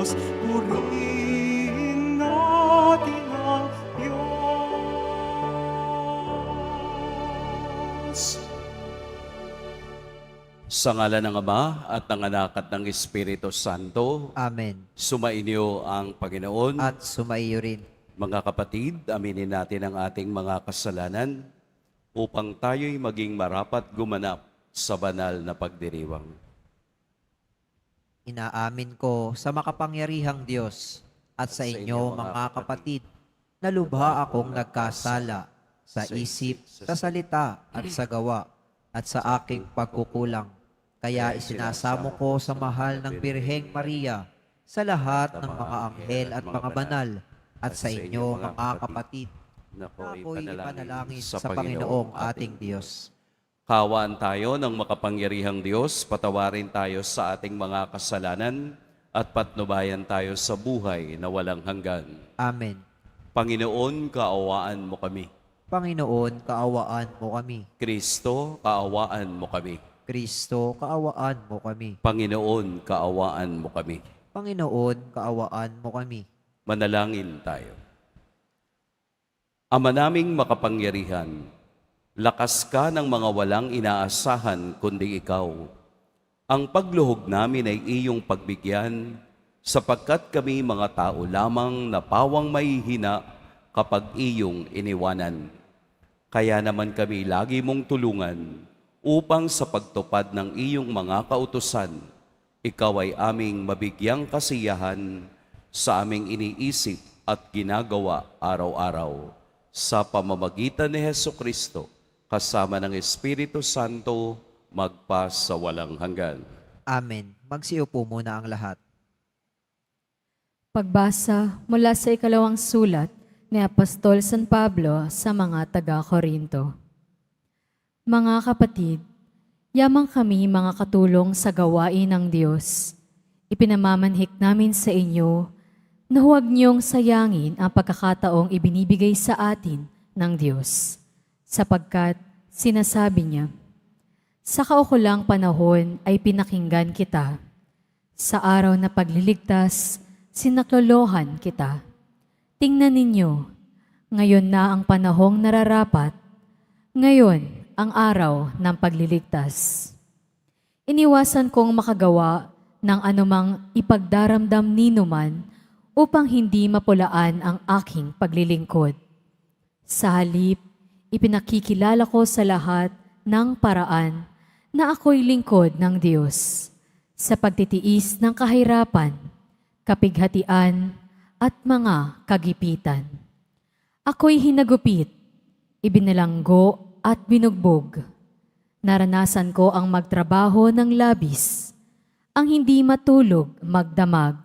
Diyos. Purihin natin ang Diyos. Sa ngalan ng Ama at ng Anak at ng Espiritu Santo, Amen. sumainyo ang Panginoon. At sumaiyo rin. Mga kapatid, aminin natin ang ating mga kasalanan upang tayo'y maging marapat gumanap sa banal na pagdiriwang. Inaamin ko sa makapangyarihang Diyos at sa inyo mga kapatid na lubha akong nagkasala sa isip, sa salita at sa gawa at sa aking pagkukulang. Kaya isinasamo ko sa mahal ng Birheng Maria sa lahat ng mga anghel at mga banal at sa inyo mga kapatid na ako'y ipanalangin sa Panginoong ating Diyos. Kawaan tayo ng makapangyarihang Diyos, patawarin tayo sa ating mga kasalanan at patnubayan tayo sa buhay na walang hanggan. Amen. Panginoon, kaawaan mo kami. Panginoon, kaawaan mo kami. Kristo, kaawaan mo kami. Kristo, kaawaan mo kami. Panginoon, kaawaan mo kami. Panginoon, kaawaan mo kami. Manalangin tayo. Ama naming makapangyarihan, lakas ka ng mga walang inaasahan kundi ikaw. Ang pagluhog namin ay iyong pagbigyan, sapagkat kami mga tao lamang na pawang mahihina kapag iyong iniwanan. Kaya naman kami lagi mong tulungan upang sa pagtupad ng iyong mga kautusan, ikaw ay aming mabigyang kasiyahan sa aming iniisip at ginagawa araw-araw. Sa pamamagitan ni Hesukristo, kasama ng Espiritu Santo, magpa sa walang hanggan. Amen. Magsiupo muna ang lahat. Pagbasa mula sa ikalawang sulat ni Apostol San Pablo sa mga taga-Korinto. Mga kapatid, yamang kami mga katulong sa gawain ng Diyos. Ipinamamanhik namin sa inyo na huwag niyong sayangin ang pagkakataong ibinibigay sa atin ng Diyos. Sapagkat sinasabi niya, sa kaukulang panahon ay pinakinggan kita. Sa araw na pagliligtas, sinaklolohan kita. Tingnan ninyo, ngayon na ang panahong nararapat, ngayon ang araw ng pagliligtas. Iniwasan kong makagawa ng anumang ipagdaramdam ninuman upang hindi mapulaan ang aking paglilingkod. Sa halip, ipinakikilala ko sa lahat ng paraan na ako'y lingkod ng Diyos sa pagtitiis ng kahirapan, kapighatian, at mga kagipitan. Ako'y hinagupit, ibinalanggo at binugbog. Naranasan ko ang magtrabaho ng labis, ang hindi matulog magdamag,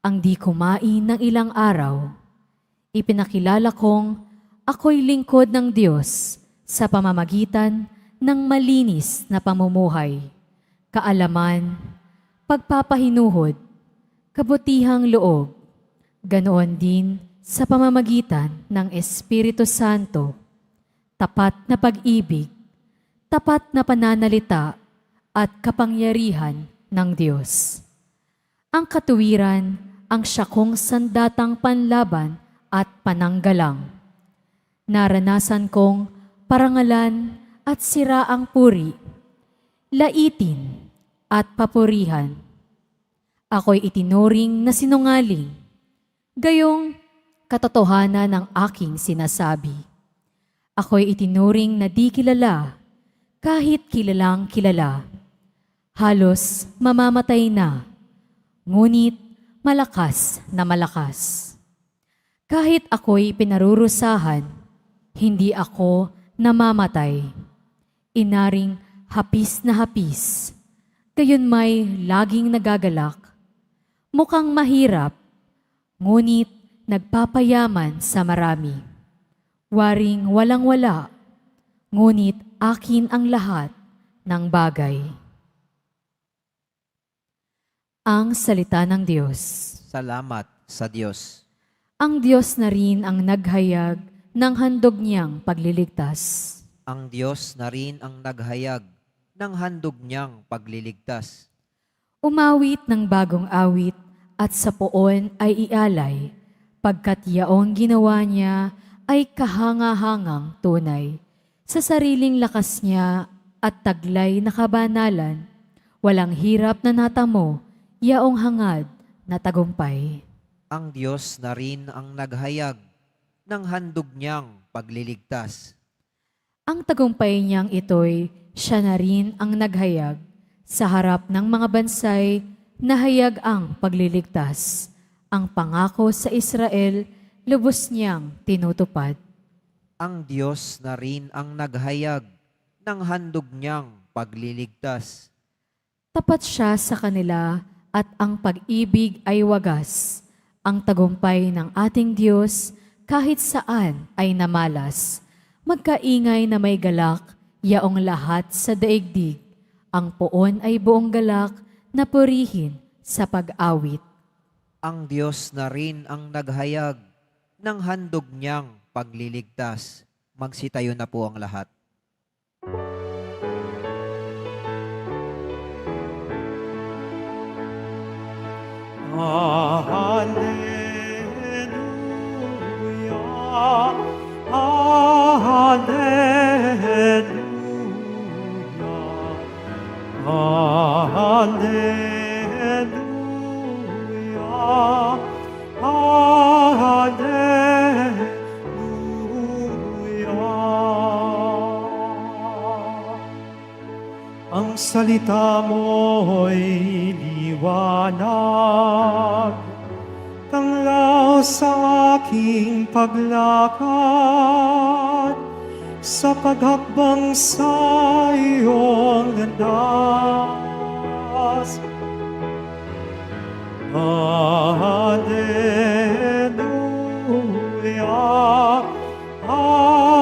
ang di kumain ng ilang araw. Ipinakilala kong ako'y lingkod ng Diyos sa pamamagitan ng malinis na pamumuhay, kaalaman, pagpapahinuhod, kabutihang loob, ganoon din sa pamamagitan ng Espiritu Santo, tapat na pag-ibig, tapat na pananalita at kapangyarihan ng Diyos. Ang katuwiran ang siyakong sandatang panlaban at pananggalang. Naranasan kong parangalan at siraang puri, laitin at papurihan. Ako'y itinuring na sinungaling, gayong katotohanan ng aking sinasabi. Ako'y itinuring na di kilala, kahit kilalang kilala. Halos mamamatay na, ngunit malakas na malakas. Kahit ako'y pinarurusahan, hindi ako namamatay. Inaring hapis na hapis, gayon may laging nagagalak. Mukhang mahirap, ngunit nagpapayaman sa marami. Waring walang-wala, ngunit akin ang lahat ng bagay. Ang salita ng Diyos. Salamat sa Diyos. Ang Diyos na rin ang naghayag ng handog niyang pagliligtas. Ang Diyos na rin ang naghayag ng handog niyang pagliligtas. Umawit ng bagong awit at sa poon ay ialay, pagkat yaong ginawa niya ay kahanga-hangang tunay. Sa sariling lakas niya at taglay na kabanalan, walang hirap na natamo, yaong hangad na tagumpay. Ang Diyos na rin ang naghayag ng handog niyang pagliligtas. Ang tagumpay niyang ito'y siya na rin ang naghayag. Sa harap ng mga bansay, nahayag ang pagliligtas. Ang pangako sa Israel, lubos niyang tinutupad. Ang Diyos na rin ang naghayag ng handog niyang pagliligtas. Tapat siya sa kanila at ang pag-ibig ay wagas. Ang tagumpay ng ating Diyos kahit saan ay namalas. Magkaingay na may galak, yaong lahat sa daigdig. Ang poon ay buong galak na purihin sa pag-awit. Ang Diyos na rin ang naghayag ng handog niyang pagliligtas. Magsitayo na po ang lahat. Alleluia, Alleluia, Alleluia, Alleluia. Ang salita mo'y liwanag, tanglaw sa aking paglakad, sa paghakbang sa iyong landas. Alleluia, Alleluia, Alleluia, Alleluia.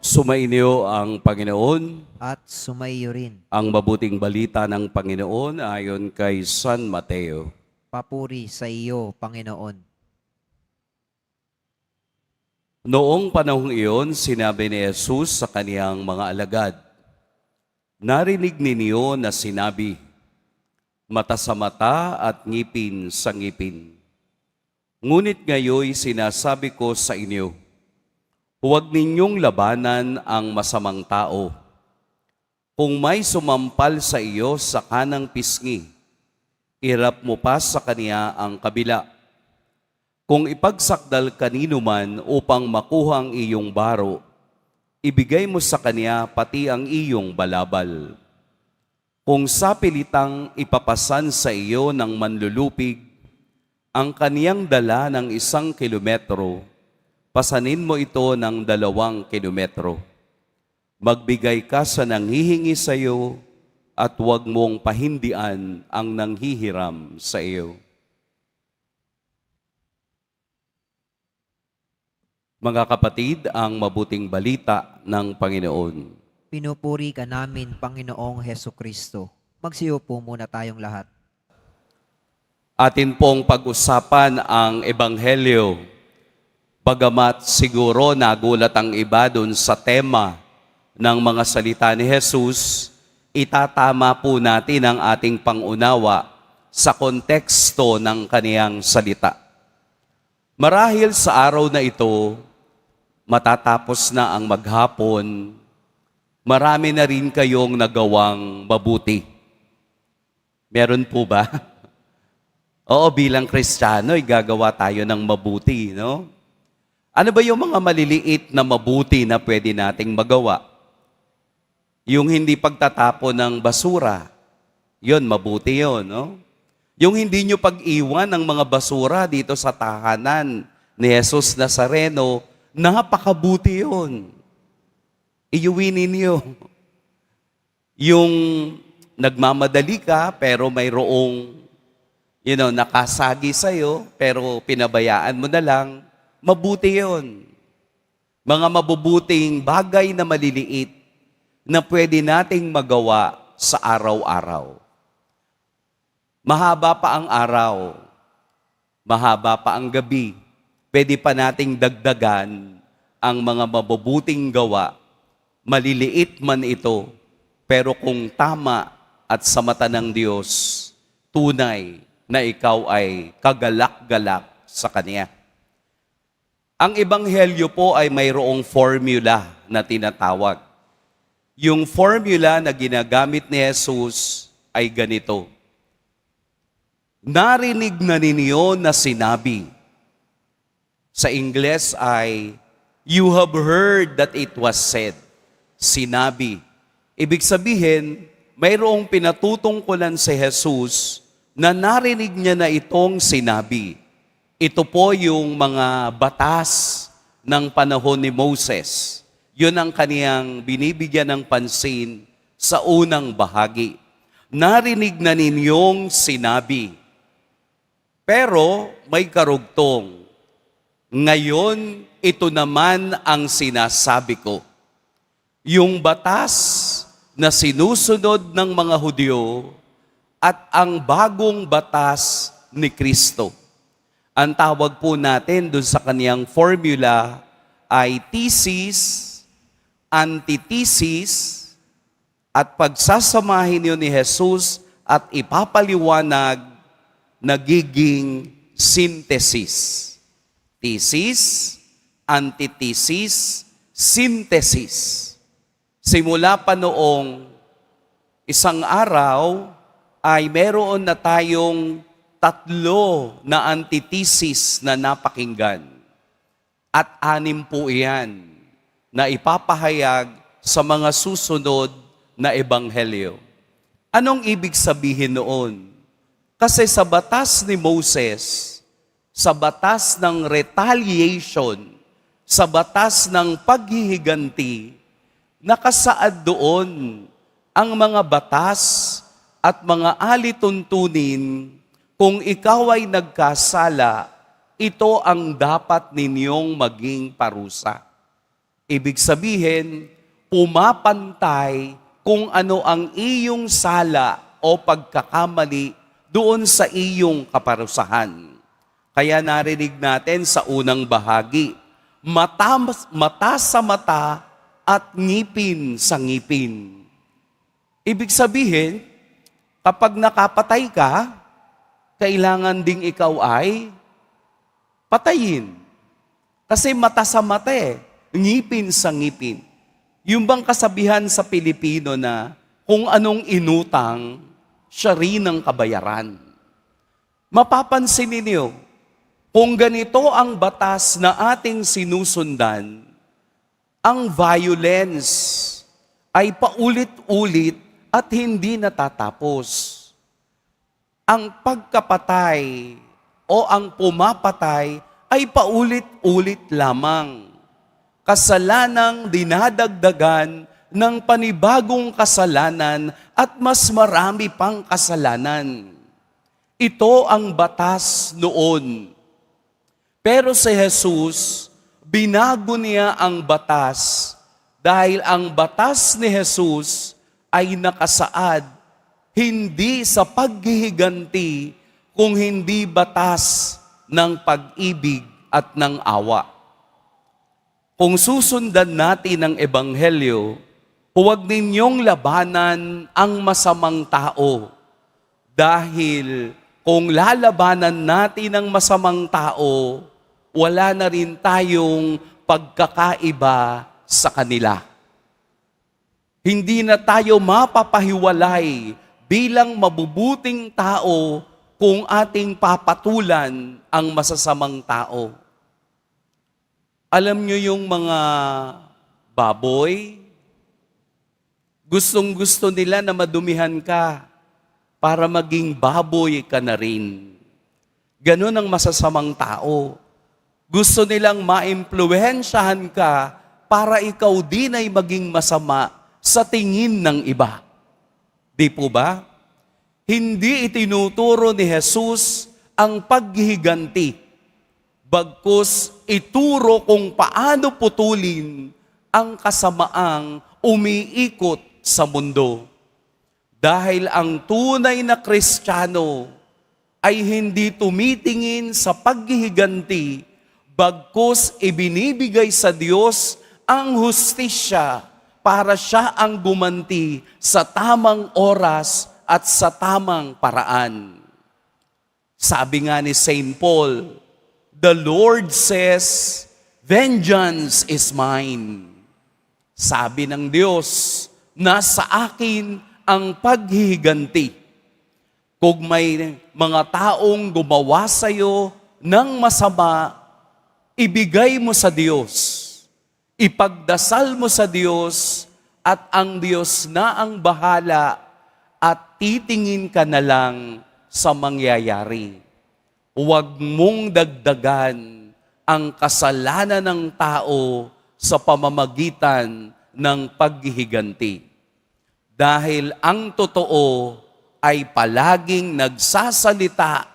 Sumainyo ang Panginoon. At sumayo rin. Ang mabuting balita ng Panginoon ayon kay San Mateo. Papuri sa iyo, Panginoon. Noong panahong iyon, sinabi ni Jesus sa kaniyang mga alagad, "Narinig ninyo na sinabi, mata sa mata at ngipin sa ngipin. Ngunit ngayoy sinasabi ko sa inyo, huwag ninyong labanan ang masamang tao. Kung may sumampal sa iyo sa kanang pisngi, irap mo pa sa kaniya ang kabila. Kung ipagsakdal kanino man upang makuha ang iyong baro, ibigay mo sa kaniya pati ang iyong balabal. Kung sapilitang ipapasan sa iyo ng manlulupig ang kaniyang dala ng 1 kilometro, pasanin mo ito ng 2 kilometro. Magbigay ka sa nanghihingi sa iyo at huwag mong pahindian ang nanghihiram sa iyo." Mga kapatid, ang mabuting balita ng Panginoon. Pinupuri ka namin, Panginoong Heso Kristo. Magsiyo po muna tayong lahat. Atin pong pag-usapan ang Ebanghelyo. Bagamat siguro nagulat ang iba dun sa tema ng mga salita ni Jesus, itatama po natin ang ating pangunawa sa konteksto ng kaniyang salita. Marahil sa araw na ito, matatapos na ang maghapon, marami na rin kayong nagawang mabuti. Meron po ba? Oo, bilang Kristiyano, gagawa tayo ng mabuti, no? Ano ba yung mga maliliit na mabuti na pwede nating magawa? Yung hindi pagtatapon ng basura, yon mabuti yon, no? Yung hindi nyo pag-iwan ng mga basura dito sa tahanan ni Jesus Nazareno, napakabuti yon. Iuwi ninyo. Yung nagmamadali ka pero mayroong nakasagi sa'yo pero pinabayaan mo na lang, mabuti yon. Mga mabubuting bagay na maliliit na pwede nating magawa sa araw-araw. Mahaba pa ang araw, mahaba pa ang gabi. Pwede pa nating dagdagan ang mga mabubuting gawa. Maliliit man ito, pero kung tama at sa mata ng Diyos, tunay na ikaw ay kagalak-galak sa Kanya. Ang Ebanghelyo po ay mayroong formula na tinatawag. Yung formula na ginagamit ni Jesus ay ganito. Narinig na ninyo na sinabi. Sa Ingles ay, you have heard that it was said. Sinabi. Ibig sabihin, mayroong pinatutungkulan si Jesus na narinig niya na itong sinabi. Ito po yung mga batas ng panahon ni Moses. Yun ang kaniyang binibigyan ng pansin sa unang bahagi. Narinig na ninyong sinabi. Pero may karugtong. Ngayon, ito naman ang sinasabi ko. Yung batas na sinusunod ng mga Hudyo at ang bagong batas ni Kristo. Ang tawag po natin dun sa kaniyang formula ay thesis, antithesis, at pagsasamahin yun ni Jesus at ipapaliwanag, nagiging synthesis. Thesis, antithesis, synthesis. Simula pa noong isang araw ay meron na tayong 3 na antithesis na napakinggan. At 6 po iyan na ipapahayag sa mga susunod na ebanghelyo. Anong ibig sabihin noon? Kasi sa batas ni Moses, sa batas ng retaliation, sa batas ng paghihiganti, nakasaad doon ang mga batas at mga alituntunin. Kung ikaw ay nagkasala, ito ang dapat ninyong maging parusa. Ibig sabihin, pumapantay kung ano ang iyong sala o pagkakamali doon sa iyong kaparusahan. Kaya narinig natin sa unang bahagi, mata sa mata at ngipin sa ngipin. Ibig sabihin, kapag nakapatay ka, kailangan ding ikaw ay patayin. Kasi mata sa mata ngipin sa ngipin. Yung bang kasabihan sa Pilipino na kung anong inutang, siya rin ang kabayaran. Mapapansin ninyo, kung ganito ang batas na ating sinusundan, ang violence ay paulit-ulit at hindi natatapos. Ang pagkapatay o ang pumapatay ay paulit-ulit lamang. Kasalanang dinadagdagan ng panibagong kasalanan at mas marami pang kasalanan. Ito ang batas noon. Pero si Jesus, binago niya ang batas dahil ang batas ni Jesus ay nakasaad hindi sa paghihiganti kung hindi batas ng pag-ibig at ng awa. Kung susundan natin ang Ebanghelyo, huwag ninyong labanan ang masamang tao. Dahil kung lalabanan natin ang masamang tao, wala na rin tayong pagkakaiba sa kanila. Hindi na tayo mapapahiwalay bilang mabubuting tao kung ating papatulan ang masasamang tao. Alam nyo yung mga baboy, gustong-gusto nila na madumihan ka para maging baboy ka na rin. Ganon ang masasamang tao. Gusto nilang maimpluwensyahan ka para ikaw din ay maging masama sa tingin ng iba. Di po ba? Hindi itinuturo ni Jesus ang paghihiganti. Bagkus ituro kung paano putulin ang kasamaang umiikot sa mundo. Dahil ang tunay na Kristiyano ay hindi tumitingin sa paghihiganti, bagkus ibinibigay sa Diyos ang hustisya para siya ang gumanti sa tamang oras at sa tamang paraan. Sabi nga ni Saint Paul, "The Lord says, vengeance is mine." Sabi ng Diyos, nasa akin ang paghihiganti. Kung may mga taong gumawa sa iyo ng masama, ibigay mo sa Diyos. Ipagdasal mo sa Diyos at ang Diyos na ang bahala at titingin ka na lang sa mangyayari. Huwag mong dagdagan ang kasalanan ng tao sa pamamagitan ng paghihiganti. Dahil ang totoo ay palaging nagsasalita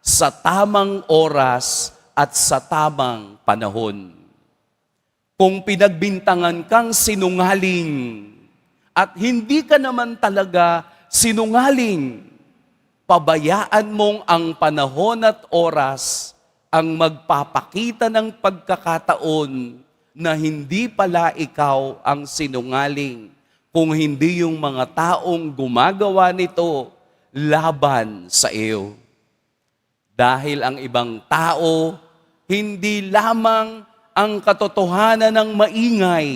sa tamang oras at sa tamang panahon. Kung pinagbintangan kang sinungaling at hindi ka naman talaga sinungaling, pabayaan mong ang panahon at oras ang magpapakita ng pagkakataon na hindi pala ikaw ang sinungaling, kung hindi yung mga taong gumagawa nito laban sa iyo. Dahil ang ibang tao, hindi lamang ang katotohanan ng maingay.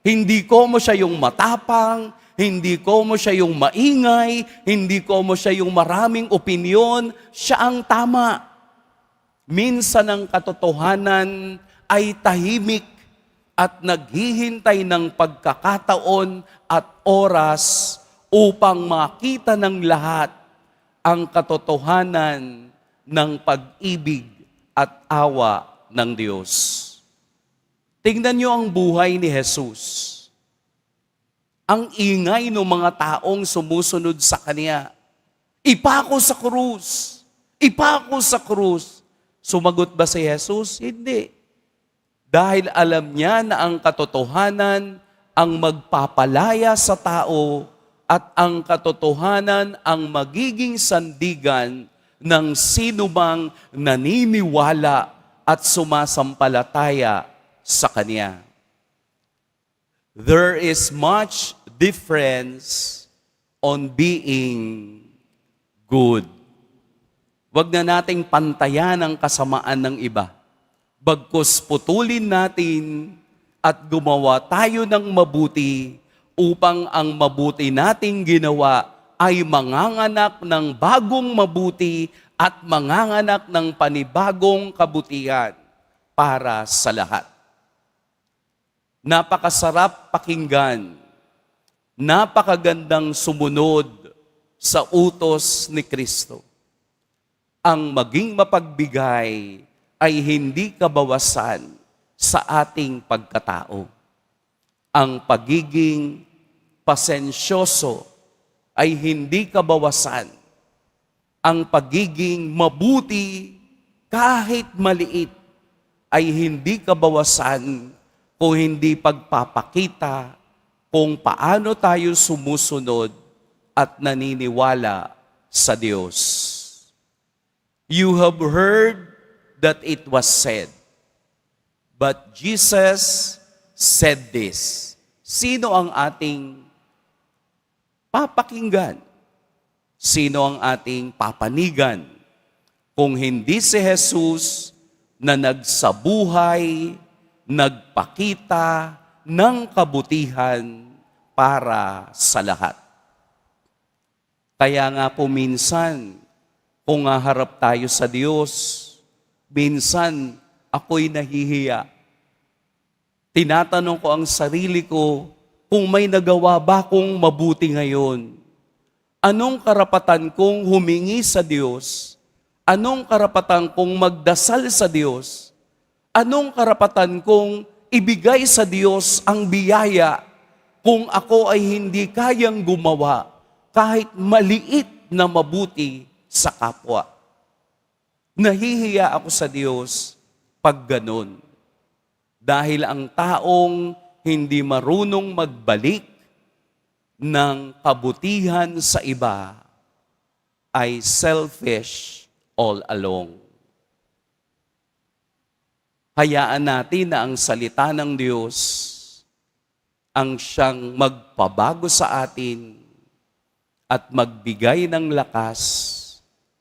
Hindi ko mo siya yung matapang, hindi ko mo siya yung maingay, hindi ko mo siya yung maraming opinyon, siya ang tama. Minsan ang katotohanan ay tahimik at naghihintay ng pagkakataon at oras upang makita ng lahat ang katotohanan ng pag-ibig at awa ng Diyos. Tingnan niyo ang buhay ni Jesus. Ang ingay ng mga taong sumusunod sa Kanya. Ipako sa krus! Ipako sa krus! Sumagot ba si Jesus? Hindi. Dahil alam niya na ang katotohanan ang magpapalaya sa tao at ang katotohanan ang magiging sandigan ng sinumang naniniwala at sumasampalataya sa Kanya. There is much difference on being good. Huwag na nating pantayan ang kasamaan ng iba. Bagkus putulin natin at gumawa tayo ng mabuti upang ang mabuti nating ginawa ay manganganak ng bagong mabuti at manganganak ng panibagong kabutihan para sa lahat. Napakasarap pakinggan, napakagandang sumunod sa utos ni Kristo. Ang maging mapagbigay ay hindi kabawasan sa ating pagkatao. Ang pagiging pasensyoso ay hindi kabawasan. Ang pagiging mabuti kahit maliit ay hindi kabawasan kung hindi pagpapakita kung paano tayo sumusunod at naniniwala sa Diyos. You have heard that it was said, but Jesus said this. Sino ang ating papakinggan? Sino ang ating papanigan? Kung hindi si Jesus na nagsabuhay, nagpakita ng kabutihan para sa lahat. Kaya nga po minsan, kung haharap tayo sa Diyos, minsan, ako'y nahihiya. Tinatanong ko ang sarili ko kung may nagawa ba kong mabuti ngayon. Anong karapatan kong humingi sa Diyos? Anong karapatan kong magdasal sa Diyos? Anong karapatan kong ibigay sa Diyos ang biyaya kung ako ay hindi kayang gumawa kahit maliit na mabuti sa kapwa? Nahihiya ako sa Diyos pag ganun. Dahil ang taong hindi marunong magbalik ng kabutihan sa iba ay selfish all along. Hayaan natin na ang salita ng Diyos ang siyang magpabago sa atin at magbigay ng lakas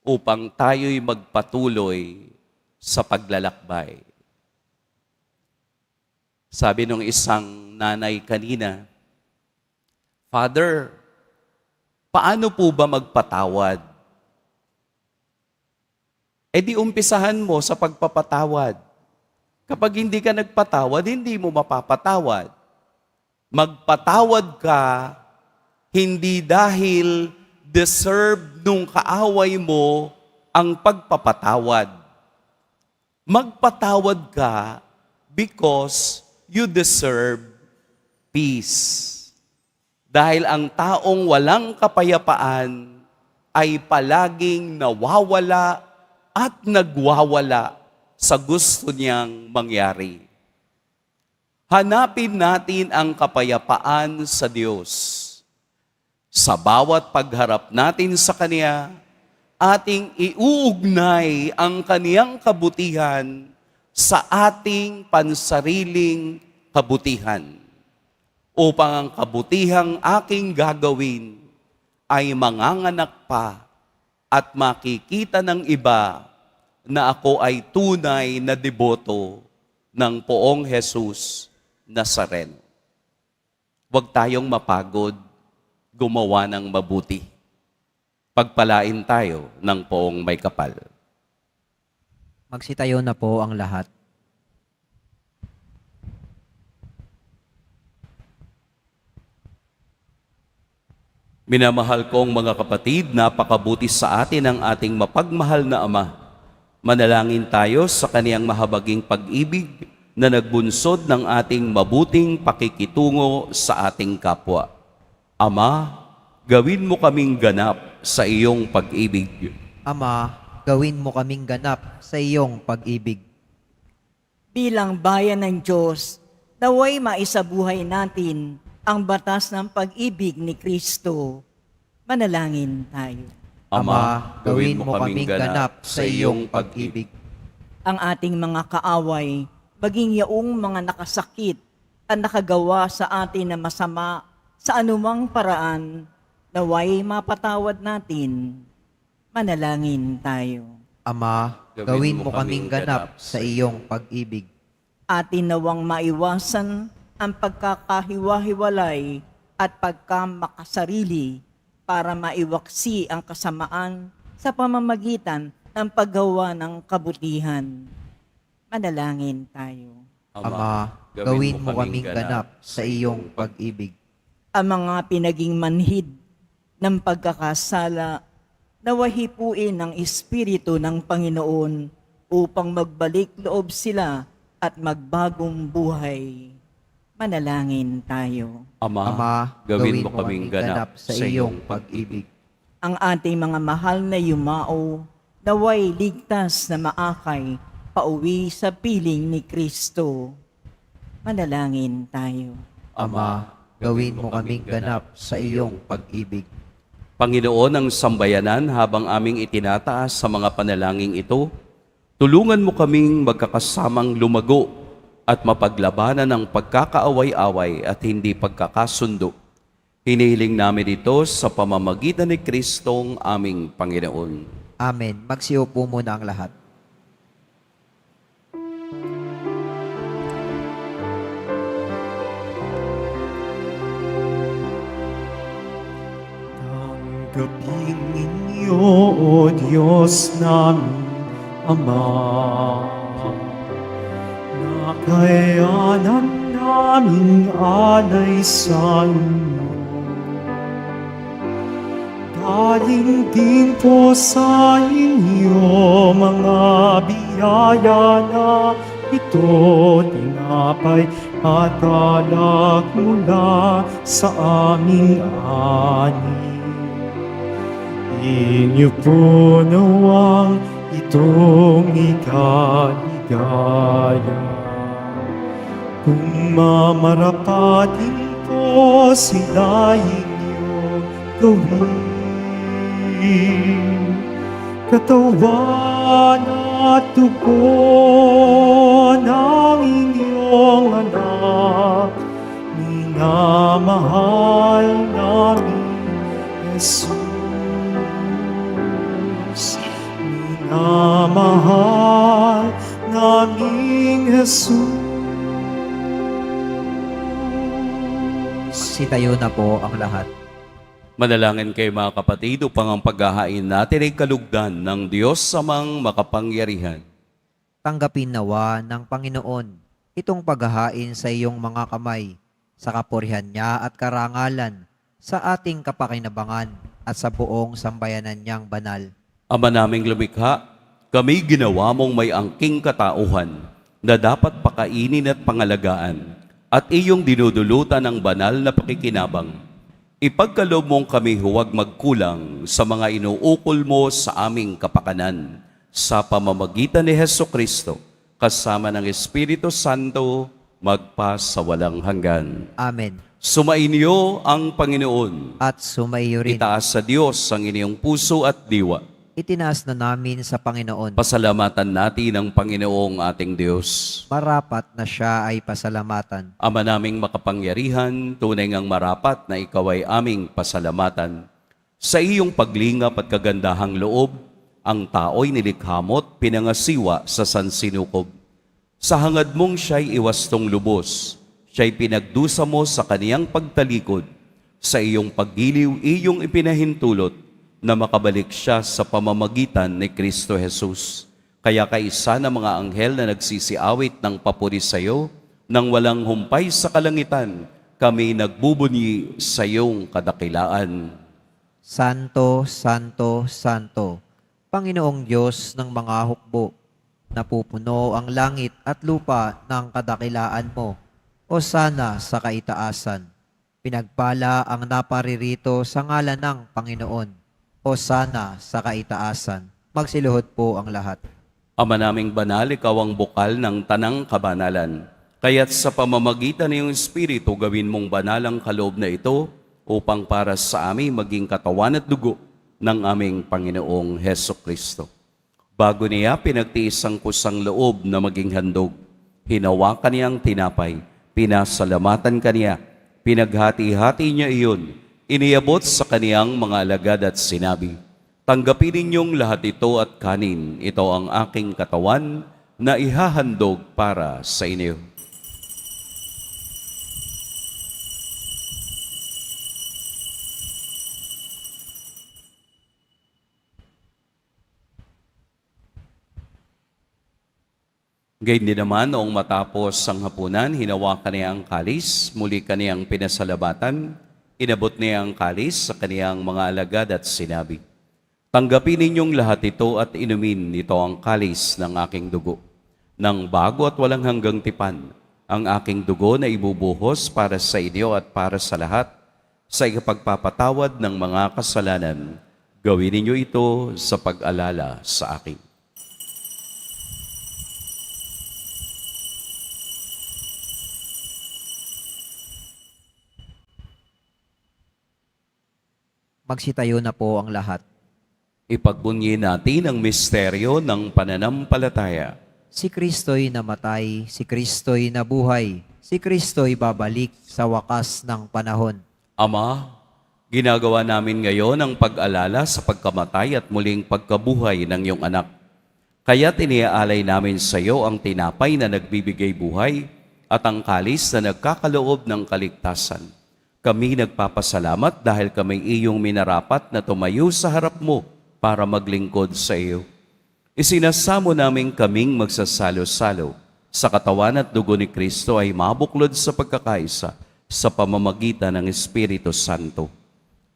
upang tayo'y magpatuloy sa paglalakbay. Sabi nung isang nanay kanina, Father, paano po ba magpatawad? E di umpisahan mo sa pagpapatawad. Kapag hindi ka nagpatawad, hindi mo mapapatawad. Magpatawad ka, hindi dahil deserve nung kaaway mo ang pagpapatawad. Magpatawad ka because you deserve peace. Dahil ang taong walang kapayapaan ay palaging nawawala at nagwawala sa gusto niyang mangyari. Hanapin natin ang kapayapaan sa Diyos. Sa bawat pagharap natin sa Kanya, ating iuugnay ang Kaniyang kabutihan sa ating pansariling kabutihan, upang ang kabutihang aking gagawin ay manganganak pa at makikita ng iba na ako ay tunay na deboto ng Poong Jesus Nazareno. Huwag tayong mapagod gumawa ng mabuti. Pagpalain tayo ng Poong may kapal. Magsitayo na po ang lahat. Minamahal kong mga kapatid, napakabuti sa atin ang ating mapagmahal na Ama. Manalangin tayo sa Kaniyang mahabaging pag-ibig na nagbunsod ng ating mabuting pakikitungo sa ating kapwa. Ama, gawin mo kaming ganap sa iyong pag-ibig. Ama, gawin mo kaming ganap sa iyong pag-ibig. Bilang bayan ng Diyos, naway maisabuhay natin ang batas ng pag-ibig ni Kristo. Manalangin tayo. Ama, gawin mo kaming ganap sa iyong pag-ibig. Ang ating mga kaaway, maging yaong mga nakasakit at nakagawa sa atin na masama sa anumang paraan, naway mapatawad natin. Manalangin tayo. Ama, gawin mo kaming ganap sa iyong pag-ibig. Atin nawang maiwasan ang pagkakahiwa-hiwalay at pagkamakasarili para maiwaksi ang kasamaan sa pamamagitan ng paggawa ng kabutihan. Manalangin tayo. Ama, gawin mo kaming ganap sa iyong pag-ibig. Ang mga pinaging manhid ng pagkakasala, nawahipuin ng Espiritu ng Panginoon upang magbalik loob sila at magbagong buhay. Manalangin tayo. Ama, gawin mo kaming ganap sa iyong pag-ibig. Ang ating mga mahal na yumao, naway ligtas na maakay pauwi sa piling ni Kristo. Manalangin tayo. Ama, gawin mo kaming ganap sa iyong pag-ibig. Panginoon ng sambayanan, habang aming itinataas sa mga panalangin ito, tulungan mo kaming magkakasamang lumago at mapaglabanan ng pagkakaaway-away at hindi pagkakasundo. Hinihiling namin ito sa pamamagitan ni Kristong aming Panginoon. Amen. Magsiupo muna ang lahat. Tanggapin ninyo, O Diyos namin, Ama, na kayanan namin alay sa inyo. Galing din po sa inyo mga biyaya na ito, tinapay at alak mula sa aming ani. Inyo po nawang itong ikaligaya. Kung mamarapatin po sila inyo, gawin. Katawan at dugo ng inyong anak, minamahal namin Jesus. Minamahal namin Jesus. Sitayo na po ang lahat. Manalangin kayo mga kapatid upang ang paghahain natin ay kalugdan ng Diyos Amang makapangyarihan. Tanggapin nawa ng Panginoon itong paghahain sa iyong mga kamay, sa kapurihan niya at karangalan, sa ating kapakinabangan at sa buong sambayanan niyang banal. Ama naming lumikha, kami ginawa mong may angking katauhan na dapat pakainin at pangalagaan at iyong dinudulutan ng banal na pakikinabang. Ipagkaloob mong kami huwag magkulang sa mga inuukol mo sa aming kapakanan sa pamamagitan ni Hesukristo kasama ng Espiritu Santo magpa sa walang hanggan. Amen. Sumainyo ang Panginoon. At sumaiyo rin. Itaas sa Diyos ang inyong puso at diwa. Itinaas na namin sa Panginoon. Pasalamatan natin ang Panginoong ating Diyos. Marapat na siya ay pasalamatan. Ama naming makapangyarihan, tunay ngang marapat na ikaw ay aming pasalamatan. Sa iyong paglingap at kagandahang loob, ang tao'y nilikhamot pinangasiwa sa sansinukob. Sa hangad mong siya'y iwastong lubos, siya'y pinagdusa mo sa kaniyang pagtalikod. Sa iyong paggiliw, iyong ipinahintulot na makabalik siya sa pamamagitan ni Kristo Jesus. Kaya kaisa ng mga anghel na nagsisiawit ng papuri sa iyo, nang walang humpay sa kalangitan, kami nagbubunyi sa iyong kadakilaan. Santo, Santo, Santo, Panginoong Diyos ng mga hukbo, napupuno ang langit at lupa ng kadakilaan mo. O sana sa kaitaasan, pinagpala ang naparirito sa ngalan ng Panginoon. O sana sa kaitaasan, magsiluhod po ang lahat. Ama naming banal, ikaw ang bukal ng tanang kabanalan. Kaya't sa pamamagitan ng iyong Espiritu, gawin mong banal ang kaloob na ito upang para sa amin maging katawan at dugo ng aming Panginoong Hesukristo. Bago niya pinagtiis ang kusang loob na maging handog, hinawakan niyang tinapay, pinasalamatan kaniya, pinaghati-hati niya iyon, iniabot sa kaniyang mga alagad at sinabi, tanggapin ninyong lahat ito at kanin, ito ang aking katawan na ihahandog para sa inyo. Gayon din naman, noong matapos ang hapunan, hinawakan niya ang kalis, muli kaniyang pinasalabatan, inabot niya ang kalis sa kaniyang mga alagad at sinabi, tanggapin ninyong lahat ito at inumin, ito ang kalis ng aking dugo. Nang bago at walang hanggang tipan, ang aking dugo na ibubuhos para sa inyo at para sa lahat, sa ikapagpapatawad ng mga kasalanan. Gawin ninyo ito sa pag-alala sa akin. Magsitayo na po ang lahat. Ipagbunyi natin ang misteryo ng pananampalataya. Si Kristo'y namatay, si Kristo'y nabuhay, si Kristo'y babalik sa wakas ng panahon. Ama, ginagawa namin ngayon ang pag-alala sa pagkamatay at muling pagkabuhay ng iyong anak. Kaya't iniaalay namin sa iyo ang tinapay na nagbibigay buhay at ang kalis na nagkakaloob ng kaligtasan. Kami nagpapasalamat dahil kami iyong minarapat na tumayo sa harap mo para maglingkod sa iyo. Isinasamo namin kaming magsasalo-salo sa katawan at dugo ni Kristo ay mabuklod sa pagkakaisa sa pamamagitan ng Espiritu Santo.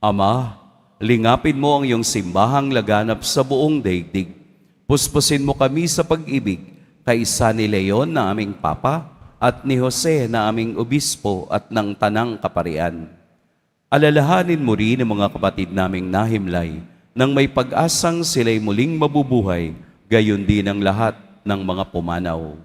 Ama, lingapin mo ang iyong simbahang laganap sa buong daigdig. Puspusin mo kami sa pag-ibig kaisa ni Leon na aming Papa at ni Jose na aming obispo at ng tanang kaparian. Alalahanin mo rin ang mga kapatid naming nahimlay nang may pag-asang sila'y muling mabubuhay, gayon din ang lahat ng mga pumanaw.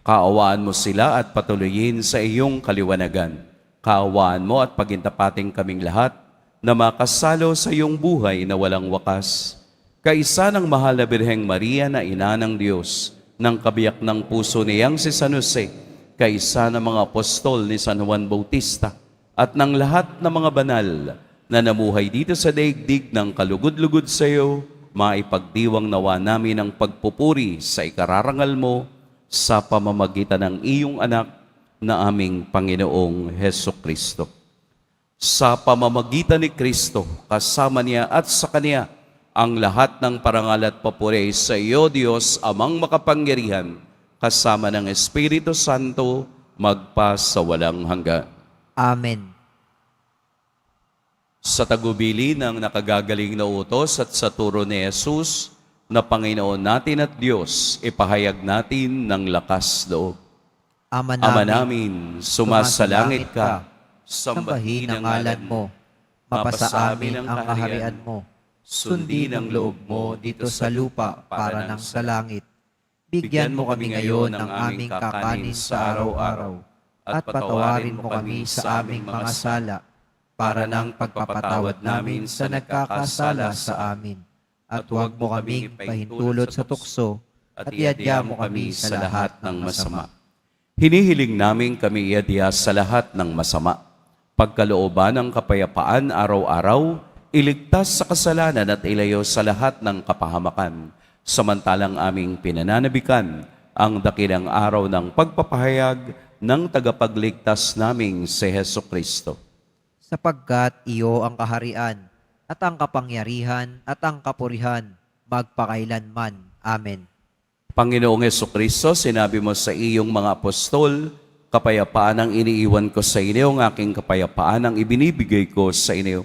Kaawaan mo sila at patuloyin sa iyong kaliwanagan. Kaawaan mo at pagintapating kaming lahat na makasalo sa iyong buhay na walang wakas. Kaisa ng mahal na Birheng Maria na ina ng Diyos, ng kabiyak ng puso niyang si San Jose, kaisa ng mga apostol ni San Juan Bautista, at ng lahat ng mga banal na namuhay dito sa daigdig ng kalugod-lugod sa iyo, maipagdiwang nawa namin ang pagpupuri sa ikararangal mo sa pamamagitan ng iyong anak na aming Panginoong Heso Kristo. Sa pamamagitan ni Kristo, kasama niya at sa Kanya, ang lahat ng parangal at papuri sa iyo, Diyos, Amang makapangyarihan, kasama ng Espiritu Santo, magpa sa walang hanggan. Amen. Sa tagubili ng nakagagaling na utos at sa turo ni Jesus, na Panginoon natin at Diyos, ipahayag natin ng lakas loob. Ama Ama namin, namin, sumasalangit ka, sambahin ang ngalan mo, mapasa amin ang kaharian mo, sundin ang loob mo dito sa lupa para ng sa langit. Bigyan mo kami ngayon ng aming kakanin sa araw-araw, at patawarin mo kami sa aming mga sala, para ng pagpapatawad namin sa nagkakasala sa amin. At huwag mo kaming pahintulot sa tukso, at iadya mo kami sa lahat ng masama. Hinihiling namin kami iadya sa lahat ng masama. Pagkalooban ng kapayapaan araw-araw, iligtas sa kasalanan at ilayo sa lahat ng kapahamakan. Samantalang aming pinananabikan ang dakilang araw ng pagpapahayag ng tagapagligtas naming si Heso Kristo. Sapagkat iyo ang kaharian, at ang kapangyarihan, at ang kapurihan, magpakailanman. Amen. Panginoong Hesukristo, sinabi mo sa iyong mga apostol, kapayapaan ang iniiwan ko sa inyo, ang aking kapayapaan ang ibinibigay ko sa inyo.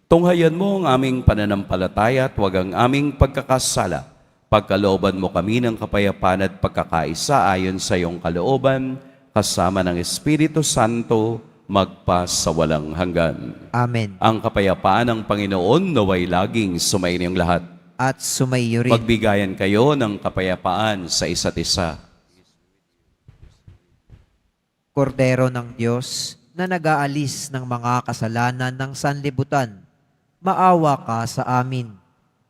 Tunghayan mo ang aming pananampalataya at huwag ang aming pagkakasala. Pagkalooban mo kami ng kapayapaan at pagkakaisa ayon sa iyong kalooban, kasama ng Espiritu Santo, magpa sa walang hanggan. Amen. Ang kapayapaan ng Panginoon naway laging sumainyong lahat. At sumaiyo rin. Magbigayan kayo ng kapayapaan sa isa't isa. Kordero ng Diyos na nag-aalis ng mga kasalanan ng sanlibutan, maawa ka sa amin.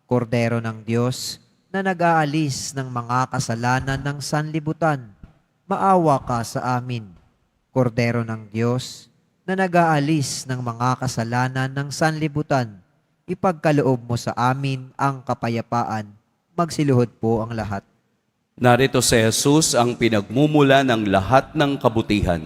Kordero ng Diyos na nag-aalis ng mga kasalanan ng sanlibutan, maawa ka sa amin. Kordero ng Diyos na nag-aalis ng mga kasalanan ng sanlibutan, ipagkaloob mo sa amin ang kapayapaan. Magsiluhod po ang lahat. Narito si Jesus ang pinagmumula ng lahat ng kabutihan.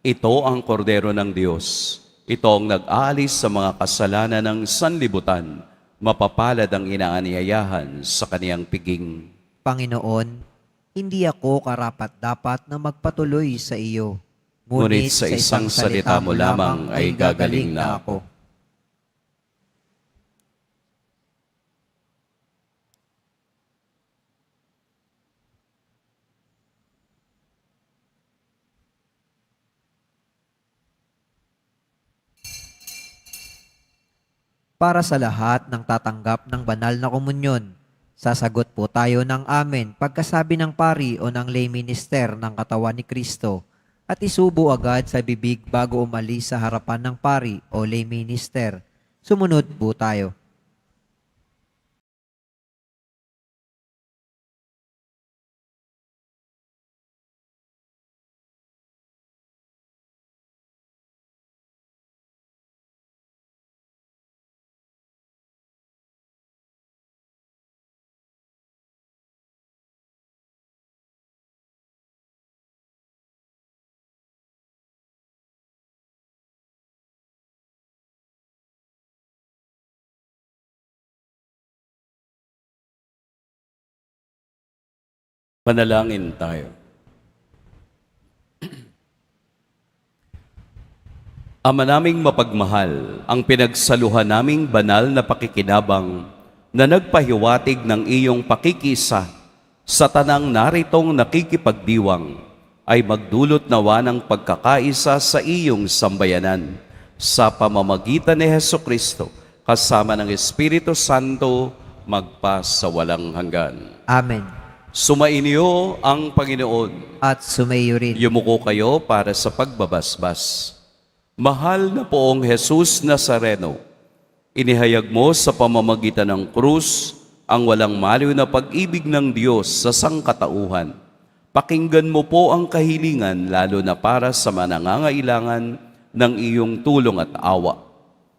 Ito ang kordero ng Diyos. Ito ang nag-aalis sa mga kasalanan ng sanlibutan. Mapapalad ang inaanyayahan sa kaniyang piging. Panginoon, hindi ako karapat-dapat na magpatuloy sa iyo. Ngunit sa isang salita mo lamang ay gagaling na ako. Para sa lahat ng tatanggap ng banal na komunyon, sasagot po tayo ng amen pagkasabi ng pari o ng lay minister ng katawan ni Kristo, at isubo agad sa bibig bago umalis sa harapan ng pari o lay minister. Sumunod po tayo. Panalangin tayo. Ama naming mapagmahal, ang pinagsaluhan naming banal na pakikinabang na nagpahiwatig ng iyong pakikisa sa tanang naritong nakikipagdiwang ay magdulot nawa ng pagkakaisa sa iyong sambayanan sa pamamagitan ni Hesukristo kasama ng Espiritu Santo magpa sa walang hanggan. Amen. Sumainyo ang Panginoon. At sumayo rin. Yumuko kayo para sa pagbabasbas. Mahal na Poong Jesus Nazareno, inihayag mo sa pamamagitan ng krus ang walang maliw na pag-ibig ng Diyos sa sangkatauhan. Pakinggan mo po ang kahilingan lalo na para sa manangangailangan ng iyong tulong at awa.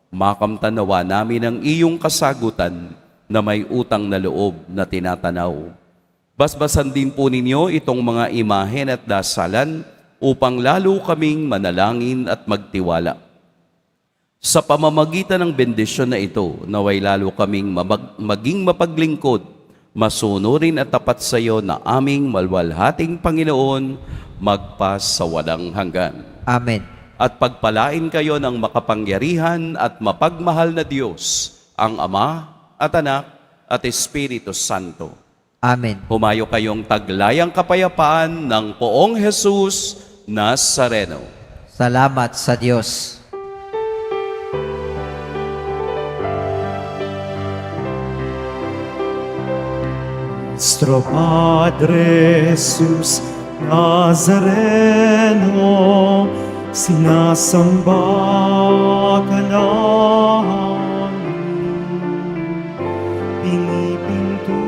Makamtanawa namin ang iyong kasagutan na may utang na loob na tinatanaw. Basbasan din po ninyo itong mga imahen at dasalan upang lalo kaming manalangin at magtiwala. Sa pamamagitan ng bendisyon na ito, naway lalo kaming maging mapaglingkod, masunurin at tapat sa iyo na aming malwalhating Panginoon, magpas sa walang hanggan. Amen. At pagpalain kayo ng makapangyarihan at mapagmahal na Diyos, ang Ama at Anak at Espiritu Santo. Amen. Humayo kayong taglayang kapayapaan ng Poong Jesus Nazareno. Salamat sa Diyos. Nuestro Padre Jesus Nazareno, sinasamba ka namin, pinipinto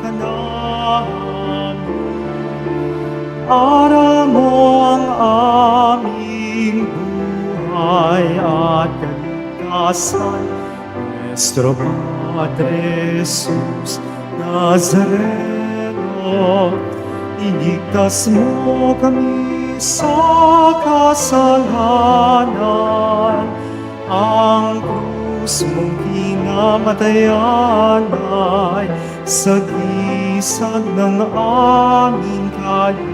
ka namin, aral mo ang aming buhay at kaligtasan. Nuestro Padre Jesus Nazareno, iligtas mo kami sa kasalanan. Ang krus mong kinamatayan ay sagisag ng aming kaligtasan.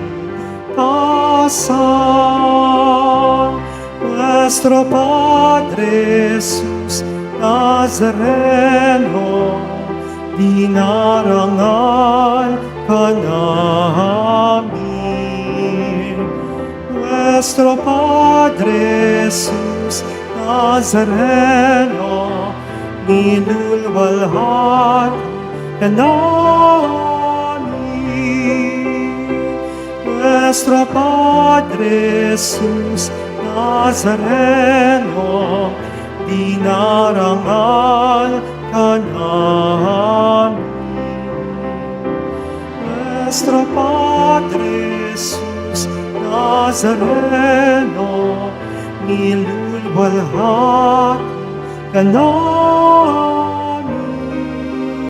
Nuestro Padre Jesus Nazareno, dinarangal ka namin. Nuestro Padre Jesus Nazareno, nilulwalhati ka namin. Nuestro Padre Jesus Nazareno, dinarangal ka namin. Nuestro Padre Jesus Nazareno, nilulwalhati ka namin.